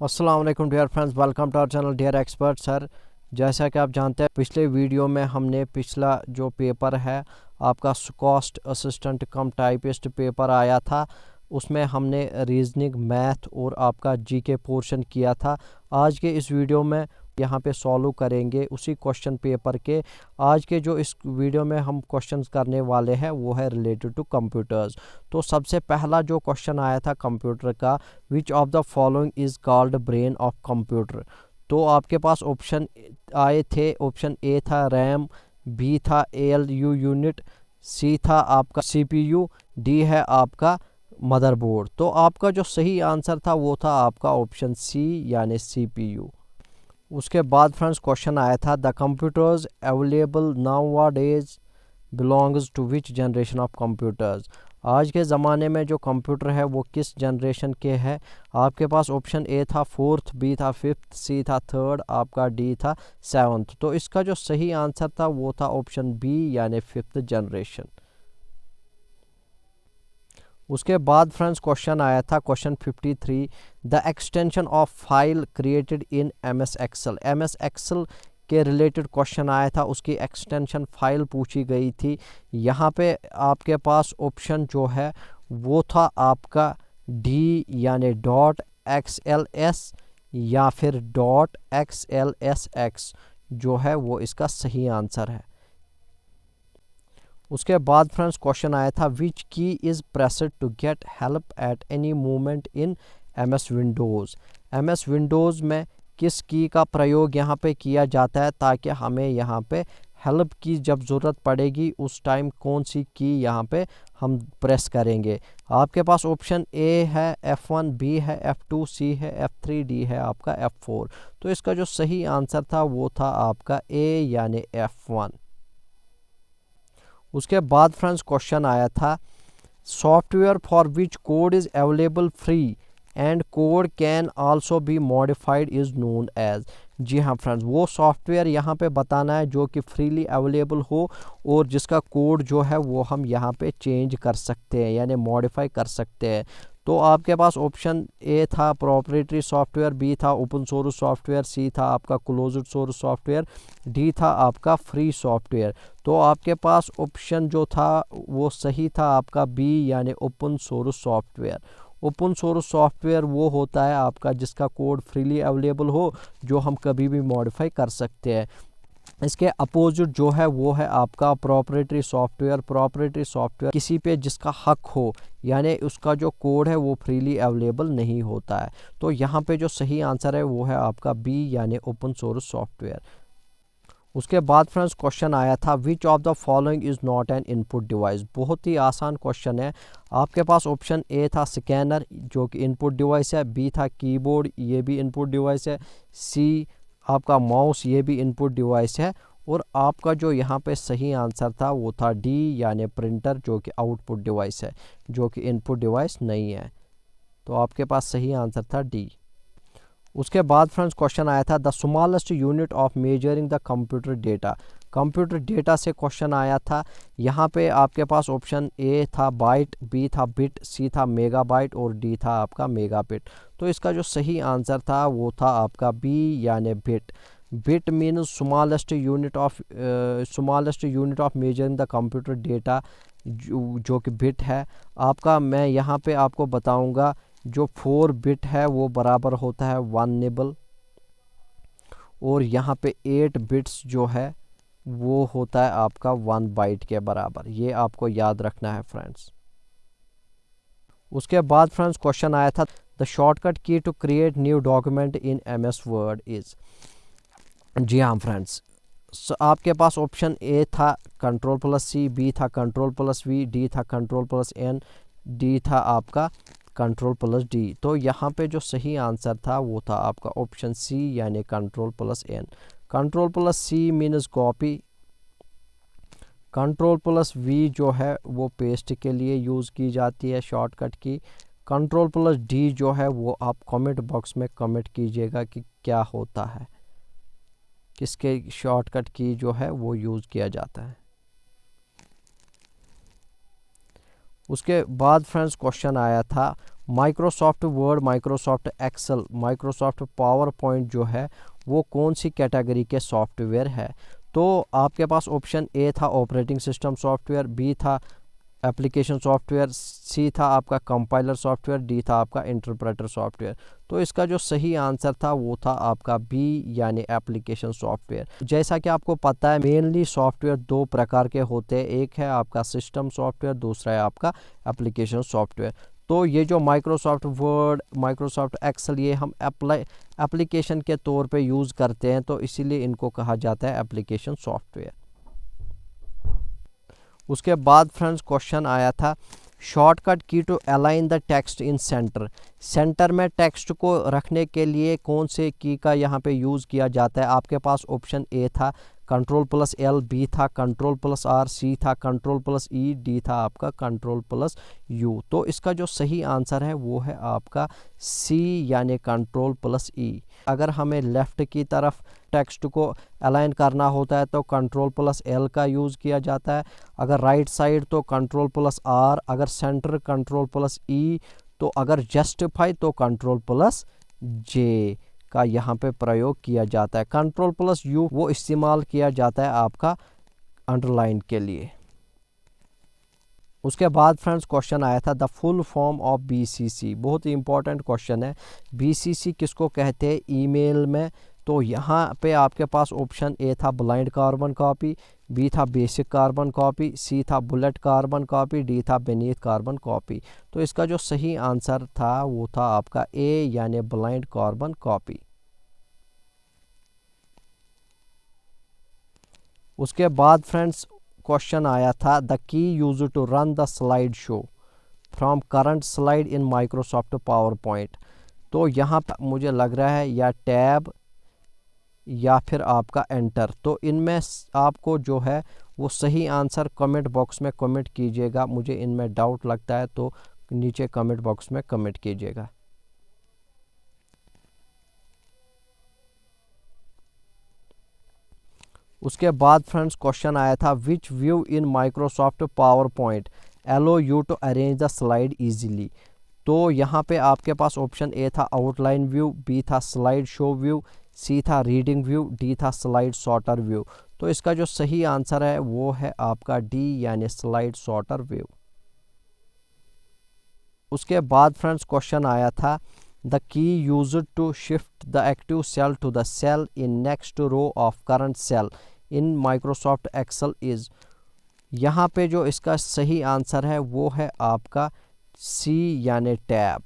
अस्सलाम वालेकुम dear friends, welcome to our channel dear expert sir. जैसा कि आप जानते हैं पिछले वीडियो में हमने पिछला जो पेपर है आपका कॉस्ट असिस्टेंट कम टाइपिस्ट पेपर आया था, उसमें हमने रीजनिंग, मैथ और आपका जीके पोर्शन किया था। आज के इस वीडियो में यहाँ पे सॉल्व करेंगे उसी क्वेश्चन पेपर के। आज के जो इस वीडियो में हम क्वेश्चंस करने वाले हैं वो है रिलेटेड टू कंप्यूटर्स। तो सबसे पहला जो क्वेश्चन आया था कंप्यूटर का, which of the following is called brain of computer. तो आपके पास ऑप्शन आए थे, ऑप्शन ए था रैम, बी था ALU यूनिट, सी था आपका CPU, डी है आपका मदरबोर्ड। तो आपका जो सही आंसर था वो था आपका ऑप्शन सी यानी CPU। उसके बाद फ्रेंड्स क्वेश्चन आया था the computers available nowadays belongs to which generation of computers. आज के ज़माने में जो कंप्यूटर है वो किस जनरेशन के है। आपके पास ऑप्शन ए था फोर्थ, बी था फिफ्थ, सी था थर्ड, आपका डी था सेवन्थ। तो इसका जो सही आंसर था वो था ऑप्शन बी यानी फिफ्थ जनरेशन। उसके बाद फ्रेंड्स क्वेश्चन आया था question 53, the extension of file created in MS Excel. MS Excel के रिलेटेड क्वेश्चन आया था, उसकी एक्सटेंशन फाइल पूछी गई थी। यहाँ पे आपके पास ऑप्शन जो है वो था आपका डी यानी .XLS या फिर .XLSX जो है वो इसका सही आंसर है। उसके बाद फ्रेंड्स क्वेश्चन आया था which key is pressed to get help at any moment in MS Windows. MS Windows में किस की का प्रयोग यहाँ पे किया जाता है ताकि हमें यहाँ पे हेल्प की जब ज़रूरत पड़ेगी उस टाइम कौन सी की यहाँ पे हम प्रेस करेंगे। आपके पास ऑप्शन ए है F1, बी है F2, सी है F3, डी है आपका F4। तो इसका जो सही आंसर था वो था आपका ए यानी F1। उसके बाद फ्रेंड्स क्वेश्चन आया था software for which code is available free and code can also be modified is known as. जी हाँ फ्रेंड्स, वो सॉफ्टवेयर यहाँ पे बताना है जो कि फ्रीली अवेलेबल हो और जिसका कोड जो है वो हम यहाँ पे चेंज कर सकते हैं यानी मॉडिफाई कर सकते हैं। तो आपके पास ऑप्शन ए था प्रोप्राइटरी सॉफ्टवेयर, बी था ओपन सोर्स सॉफ्टवेयर, सी था आपका क्लोज्ड सोर्स सॉफ्टवेयर, डी था आपका फ्री सॉफ्टवेयर। तो आपके पास ऑप्शन जो था वो सही था आपका बी यानी open source software. Open source software वो होता है आपका जिसका कोड फ्रीली अवेलेबल हो, जो हम कभी भी मॉडिफाई कर सकते हैं। इसके अपोजिट जो है वो है आपका प्रोप्राइटरी सॉफ्टवेयर। प्रोप्राइटरी सॉफ्टवेयर किसी पे जिसका हक हो यानी उसका जो कोड है वो फ्रीली अवेलेबल नहीं होता है। तो यहाँ पे जो सही आंसर है वो है आपका बी यानी ओपन सोर्स सॉफ्टवेयर। उसके बाद फ्रेंड्स क्वेश्चन आया था which of the following is not an input device. बहुत ही आसान क्वेश्चन है। आपके पास ऑप्शन ए था स्कैनर जो कि इनपुट डिवाइस है, बी था कीबोर्ड ये भी इनपुट डिवाइस है, सी आपका माउस ये भी इनपुट डिवाइस है, और आपका जो यहाँ पे सही आंसर था वो था डी यानी प्रिंटर जो कि आउटपुट डिवाइस है, जो कि इनपुट डिवाइस नहीं है। तो आपके पास सही आंसर था डी। उसके बाद फ्रेंड्स क्वेश्चन आया था the smallest unit of measuring the computer data. Computer data से क्वेश्चन आया था। यहाँ पे आपके पास ऑप्शन ए था बाइट, बी था बिट, सी था मेगाबाइट और डी था आपका मेगाबिट। तो इसका जो सही आंसर था वो था आपका बी यानी bit. Bit means smallest unit of measuring the computer data जो कि बिट है आपका। मैं यहाँ पे आपको बताऊँगा जो 4 बिट है वो बराबर होता है 1 निबल, और यहाँ पे 8 बिट्स जो है वो होता है आपका 1 बाइट के बराबर। ये आपको याद रखना है फ्रेंड्स। उसके बाद फ्रेंड्स क्वेश्चन आया था the shortcut key to create new document in MS word is. जी हाँ फ्रेंड्स, आपके पास ऑप्शन ए था Ctrl+C, बी था Ctrl+V, डी था Ctrl+N, डी था आपका Ctrl+D। तो यहाँ पे जो सही आंसर था वो था आपका ऑप्शन सी यानी Ctrl+N। Ctrl+C means copy, Ctrl+V जो है वो पेस्ट के लिए यूज़ की जाती है शॉर्टकट की। Ctrl+D जो है वो आप कमेंट बॉक्स में कमेंट कीजिएगा कि क्या होता है, किसके शॉर्टकट की जो है वो यूज़ किया जाता है। उसके बाद फ्रेंड्स क्वेश्चन आया था Microsoft Word, Microsoft Excel, Microsoft PowerPoint जो है वो कौन सी कैटेगरी के सॉफ्टवेयर है? तो आपके पास ऑप्शन ए था ऑपरेटिंग सिस्टम सॉफ्टवेयर, बी था एप्लीकेशन सॉफ्टवेयर, सी था आपका कंपाइलर सॉफ्टवेयर, डी था आपका इंटरप्रेटर सॉफ्टवेयर। तो इसका जो सही आंसर था वो था आपका बी यानी एप्लीकेशन सॉफ्टवेयर। जैसा कि आपको पता है मेनली सॉफ्टवेयर दो प्रकार के होते हैं, एक है आपका सिस्टम सॉफ्टवेयर, दूसरा है आपका एप्लीकेशन सॉफ्टवेयर। तो ये जो माइक्रोसॉफ्ट वर्ड, माइक्रोसॉफ्ट एक्सेल ये हम एप्लीकेशन के तौर पे यूज़ करते हैं, तो इसीलिए इनको कहा जाता है एप्लीकेशन सॉफ्टवेयर। उसके बाद फ्रेंड्स क्वेश्चन आया था shortcut key to align the text in center. Center में टेक्स्ट को रखने के लिए कौन से की का यहाँ पे यूज़ किया जाता है? आपके पास ऑप्शन ए था Ctrl+L, बी था Ctrl+R, सी था Ctrl+E, डी था आपका Ctrl+U। तो इसका जो सही आंसर है वो है आपका सी यानी Ctrl+E। अगर हमें लेफ़्ट की तरफ टेक्स्ट को अलाइन करना होता है तो Ctrl+L का यूज़ किया जाता है, अगर राइट साइड तो Ctrl+R, अगर सेंटर Ctrl+E, तो अगर जस्टिफाई तो Ctrl+J का यहाँ पे प्रयोग किया जाता है। Ctrl+U वो इस्तेमाल किया जाता है आपका अंडरलाइन के लिए। उसके बाद फ्रेंड्स क्वेश्चन आया था the full form of BCC। बहुत ही इंपॉर्टेंट क्वेश्चन है। BCC किसको कहते हैं ईमेल में? तो यहाँ पे आपके पास ऑप्शन ए था ब्लाइंड कार्बन कॉपी, बी था बेसिक कार्बन कॉपी, सी था बुलेट कार्बन कॉपी, डी था बेनीथ कार्बन कॉपी। तो इसका जो सही आंसर था वो था आपका ए यानी ब्लाइंड कार्बन कॉपी। उसके बाद फ्रेंड्स क्वेश्चन आया था the key use to run the slide show from current slide in Microsoft PowerPoint. तो यहाँ पर मुझे लग रहा है या टैब या फिर आपका एंटर। तो इनमें आपको जो है वो सही आंसर कमेंट बॉक्स में कमेंट कीजिएगा। मुझे इनमें डाउट लगता है तो नीचे कमेंट बॉक्स में कमेंट कीजिएगा। उसके बाद फ्रेंड्स क्वेश्चन आया था which view in Microsoft PowerPoint allow you to arrange the slide easily. तो यहाँ पे आपके पास ऑप्शन ए था आउटलाइन व्यू, बी था स्लाइड शो व्यू, सी था रीडिंग व्यू, डी था स्लाइड सॉर्टर व्यू। तो इसका जो सही आंसर है वो है आपका डी यानी स्लाइड सॉर्टर व्यू। उसके बाद फ्रेंड्स क्वेश्चन आया था the key used to shift the active cell to the cell in next row of current cell in Microsoft Excel is. यहाँ पे जो इसका सही आंसर है वो है आपका सी यानी टैब।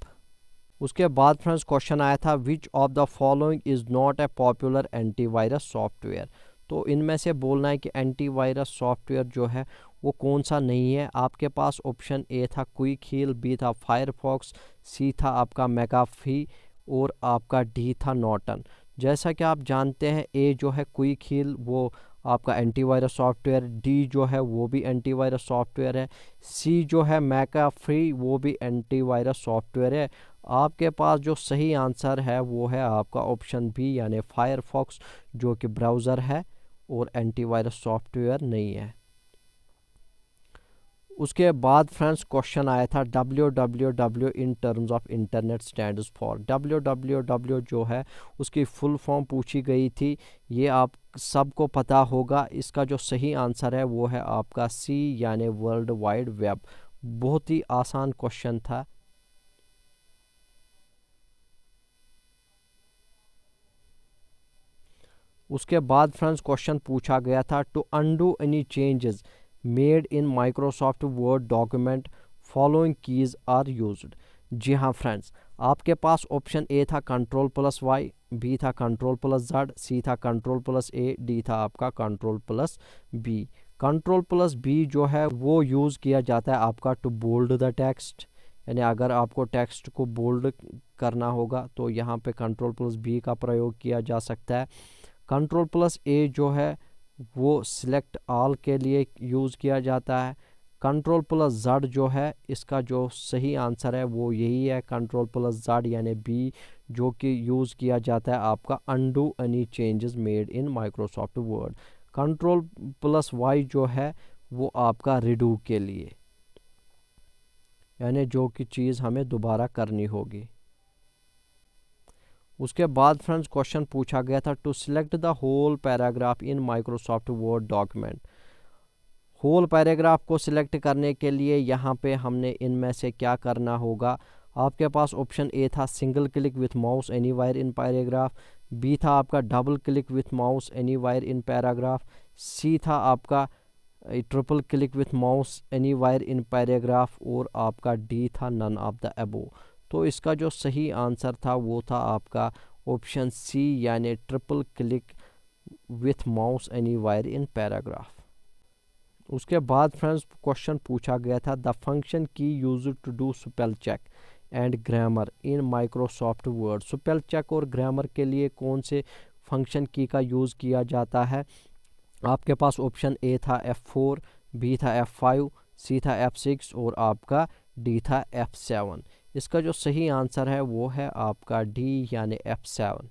उसके बाद फ्रेंड्स क्वेश्चन आया था which of the following is not a popular antivirus software. तो इनमें से बोलना है कि एंटीवायरस सॉफ्टवेयर जो है वो कौन सा नहीं है। आपके पास ऑप्शन ए था क्विक हील, बी था फायरफॉक्स, सी था आपका मैकाफी और आपका डी था नॉर्टन। जैसा कि आप जानते हैं ए जो है क्विक हील वो आपका एंटीवायरस सॉफ्टवेयर, डी जो है वो भी एंटीवायरस सॉफ्टवेयर है, सी जो है मैकाफी वो भी एंटीवायरस सॉफ्टवेयर है। आपके पास जो सही आंसर है वो है आपका ऑप्शन बी यानी फायरफॉक्स जो कि ब्राउज़र है और एंटीवायरस सॉफ्टवेयर नहीं है। उसके बाद फ्रेंड्स क्वेश्चन आया था www in terms of internet stands for. www जो है उसकी फुल फॉर्म पूछी गई थी, ये आप सबको पता होगा। इसका जो सही आंसर है वो है आपका सी यानी वर्ल्ड वाइड वेब। बहुत ही आसान क्वेश्चन था। उसके बाद फ्रेंड्स क्वेश्चन पूछा गया था to undo any changes made in Microsoft Word document following keys are used. जी हाँ फ्रेंड्स, आपके पास ऑप्शन ए था Ctrl+Y, बी था Ctrl+Z, सी था Ctrl+A, डी था आपका Ctrl+B। Ctrl+B जो है वो यूज़ किया जाता है आपका टू बोल्ड द टेक्स्ट, यानी अगर आपको टेक्स्ट को बोल्ड करना होगा तो यहाँ पे Ctrl+B का प्रयोग किया जा सकता है। Ctrl+A जो है वो सिलेक्ट ऑल के लिए यूज़ किया जाता है। Ctrl+Z जो है इसका जो सही आंसर है वो यही है Ctrl+Z यानी बी, जो कि यूज़ किया जाता है आपका undo any changes made in Microsoft word. Ctrl+Y जो है वो आपका रिडू के लिए। यानी जो कि चीज़ हमें दोबारा करनी होगी। उसके बाद फ्रेंड्स क्वेश्चन पूछा गया था to select the whole paragraph in Microsoft Word document. Whole paragraph को सिलेक्ट करने के लिए यहाँ पे हमने इनमें से क्या करना होगा। आपके पास ऑप्शन ए था single click with mouse anywhere in paragraph, B था आपका double click with mouse anywhere in paragraph, C था आपका triple click with mouse anywhere in paragraph, और आपका डी था नन ऑफ द अबोव। तो इसका जो सही आंसर था वो था आपका ऑप्शन सी यानी triple click with mouse anywhere in paragraph. उसके बाद फ्रेंड्स क्वेश्चन पूछा गया था the function key use to do spell check and grammar in Microsoft Word. Spell check और ग्रामर के लिए कौन से फंक्शन की का यूज़ किया जाता है। आपके पास ऑप्शन ए था F4, बी था F5, सी था F6 और आपका डी था F7। इसका जो सही आंसर है वो है आपका डी यानी F7।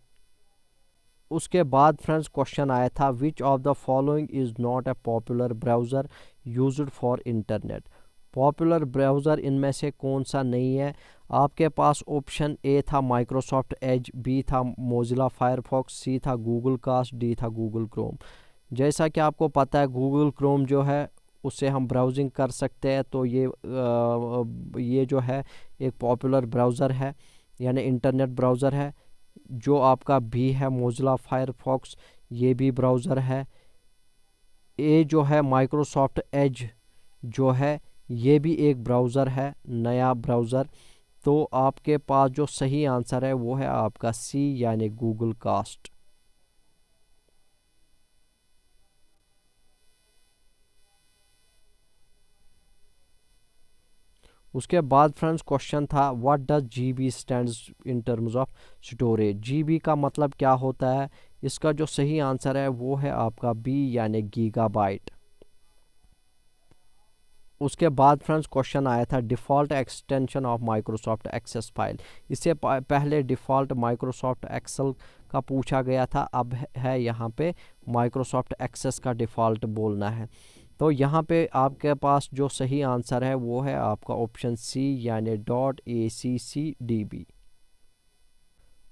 उसके बाद फ्रेंड्स क्वेश्चन आया था which of the following is not a popular browser used for internet. Popular browser इनमें से कौन सा नहीं है। आपके पास ऑप्शन ए था माइक्रोसॉफ्ट एज, बी था मोजिला फायरफॉक्स, सी था गूगल कास्ट, डी था गूगल क्रोम। जैसा कि आपको पता है गूगल क्रोम जो है उससे हम ब्राउजिंग कर सकते हैं, तो ये जो है एक पॉपुलर ब्राउज़र है यानी इंटरनेट ब्राउज़र है। जो आपका बी है मोजिला फायरफॉक्स, ये भी ब्राउज़र है। ए जो है माइक्रोसॉफ्ट एज जो है ये भी एक ब्राउज़र है, नया ब्राउज़र। तो आपके पास जो सही आंसर है वो है आपका सी यानी गूगल कास्ट। उसके बाद फ्रेंड्स क्वेश्चन था what does GB stands in terms of storage. GB का मतलब क्या होता है। इसका जो सही आंसर है वो है आपका बी यानी गीगाबाइट। उसके बाद फ्रेंड्स क्वेश्चन आया था default extension of Microsoft Access file. इससे पहले डिफ़ॉल्ट माइक्रोसॉफ्ट एक्सेल का पूछा गया था, अब है यहाँ पे माइक्रोसॉफ्ट एक्सेस का डिफ़ॉल्ट बोलना है। तो यहाँ पे आपके पास जो सही आंसर है वो है आपका ऑप्शन सी यानी .accdb।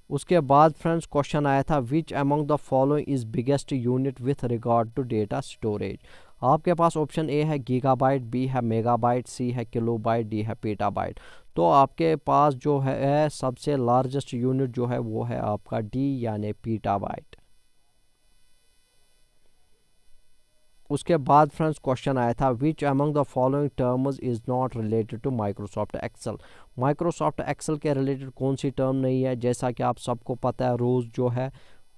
उसके बाद फ्रेंड्स क्वेश्चन आया था which among the following is biggest unit with regard to data storage. आपके पास ऑप्शन ए है गीगाबाइट, बी है मेगाबाइट, सी है किलोबाइट, डी है पेटाबाइट। तो आपके पास जो है सबसे लार्जेस्ट यूनिट जो है वो है आपका डी यानी पेटाबाइट। उसके बाद फ्रेंड्स क्वेश्चन आया था which among the following terms is not related to Microsoft Excel. Microsoft Excel के रिलेटेड कौन सी टर्म नहीं है। जैसा कि आप सबको पता है रोज़ जो है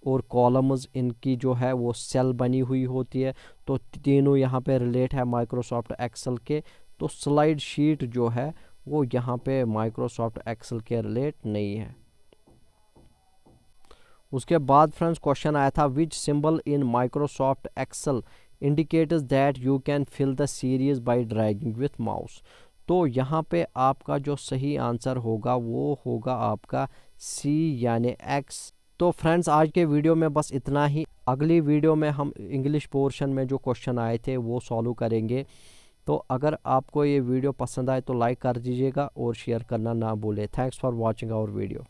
और कॉलम्स इनकी जो है वो सेल बनी हुई होती है, तो तीनों यहाँ पे रिलेट है माइक्रोसॉफ्ट एक्सेल के। तो स्लाइड शीट जो है वो यहाँ पे माइक्रोसॉफ्ट एक्सेल के रिलेट नहीं है। उसके बाद फ्रेंड्स क्वेश्चन आया था which symbol in Microsoft Excel indicates that you can fill the series by dragging with mouse. तो यहाँ पे आपका जो सही आंसर होगा वो होगा आपका सी यानी एक्स। तो फ्रेंड्स आज के वीडियो में बस इतना ही। अगली वीडियो में हम इंग्लिश पोर्शन में जो क्वेश्चन आए थे वो सॉल्व करेंगे। तो अगर आपको ये वीडियो पसंद आए तो लाइक कर दीजिएगा और शेयर करना ना भूलें। Thanks for watching our video.